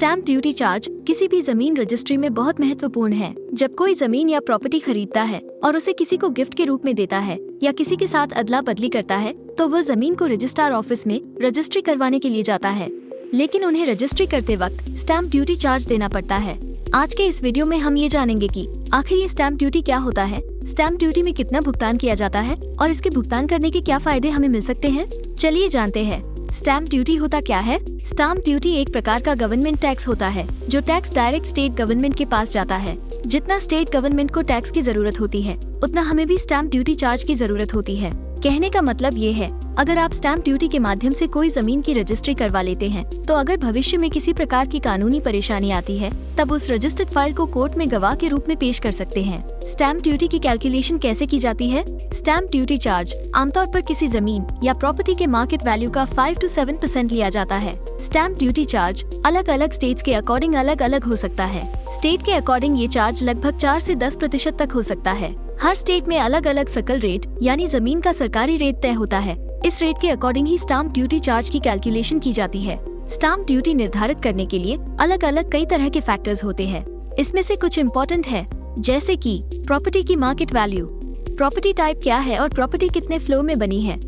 Stamp duty charge किसी भी जमीन रजिस्ट्री में बहुत महत्वपूर्ण है। जब कोई जमीन या प्रॉपर्टी खरीदता है और उसे किसी को गिफ्ट के रूप में देता है या किसी के साथ अदला बदली करता है तो वह जमीन को रजिस्ट्रार ऑफिस में रजिस्ट्री करवाने के लिए जाता है, लेकिन उन्हें रजिस्ट्री करते वक्त स्टैम्प ड्यूटी चार्ज देना पड़ता है। आज के इस वीडियो में हम ये जानेंगे कि आखिर ये स्टैम्प ड्यूटी क्या होता है, स्टैम्प ड्यूटी में कितना भुगतान किया जाता है और इसके भुगतान करने के क्या फायदे हमें मिल सकते हैं। चलिए जानते हैं स्टैम्प ड्यूटी होता क्या है। स्टैम्प ड्यूटी एक प्रकार का गवर्नमेंट टैक्स होता है जो टैक्स डायरेक्ट स्टेट गवर्नमेंट के पास जाता है। जितना स्टेट गवर्नमेंट को टैक्स की जरूरत होती है उतना हमें भी स्टैम्प ड्यूटी चार्ज की जरूरत होती है। कहने का मतलब ये है, अगर आप स्टैम्प ड्यूटी के माध्यम से कोई जमीन की रजिस्ट्री करवा लेते हैं तो अगर भविष्य में किसी प्रकार की कानूनी परेशानी आती है तब उस रजिस्टर्ड फाइल को कोर्ट में गवाह के रूप में पेश कर सकते हैं। स्टैम्प ड्यूटी की कैलकुलेशन कैसे की जाती है। स्टैम्प ड्यूटी चार्ज आमतौर पर किसी जमीन या प्रॉपर्टी के मार्केट वैल्यू का 5 to 7% लिया जाता है। स्टैम्प ड्यूटी चार्ज अलग अलग स्टेट्स के अकॉर्डिंग अलग अलग हो सकता है। स्टेट के अकॉर्डिंग ये चार्ज लगभग 4 से 10% तक हो सकता है। हर स्टेट में अलग अलग सकल रेट यानी जमीन का सरकारी रेट तय होता है। इस रेट के अकॉर्डिंग ही स्टैम्प ड्यूटी चार्ज की कैलकुलेशन की जाती है। स्टैम्प ड्यूटी निर्धारित करने के लिए अलग अलग कई तरह के फैक्टर्स होते हैं। इसमें से कुछ इम्पोर्टेंट है, जैसे कि प्रॉपर्टी की मार्केट वैल्यू, प्रॉपर्टी टाइप क्या है और प्रॉपर्टी कितने फ्लो में बनी है,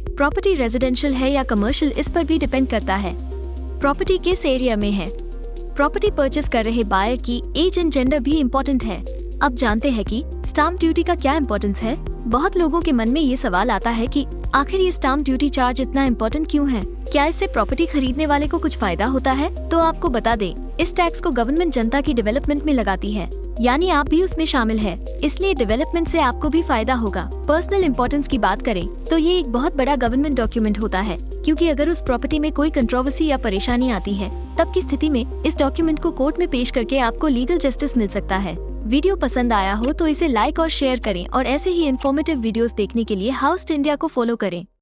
प्रॉपर्टी रेजिडेंशियल है या कमर्शियल इस पर भी डिपेंड करता है, प्रॉपर्टी किस एरिया में है, प्रॉपर्टी परचेस कर रहे बायर की एज एंड जेंडर भी इम्पोर्टेंट है। अब जानते हैं कि स्टैम्प ड्यूटी का क्या इम्पोर्टेंस है। बहुत लोगों के मन में ये सवाल आता है कि आखिर ये स्टैम्प ड्यूटी चार्ज इतना इम्पोर्टेंट क्यों है, क्या इससे प्रॉपर्टी खरीदने वाले को कुछ फायदा होता है। तो आपको बता दें, इस टैक्स को गवर्नमेंट जनता की डेवलपमेंट में लगाती है, यानी आप भी उसमें शामिल है, इसलिए डेवलपमेंट से आपको भी फायदा होगा। पर्सनल इम्पोर्टेंस की बात करें तो ये एक बहुत बड़ा गवर्नमेंट डॉक्यूमेंट होता है, क्योंकि अगर उस प्रॉपर्टी में कोई कंट्रोवर्सी या परेशानी आती है तब की स्थिति में इस डॉक्यूमेंट को कोर्ट में पेश करके आपको लीगल जस्टिस मिल सकता है। वीडियो पसंद आया हो तो इसे लाइक और शेयर करें और ऐसे ही इन्फॉर्मेटिव वीडियोस देखने के लिए हाउस इंडिया को फॉलो करें।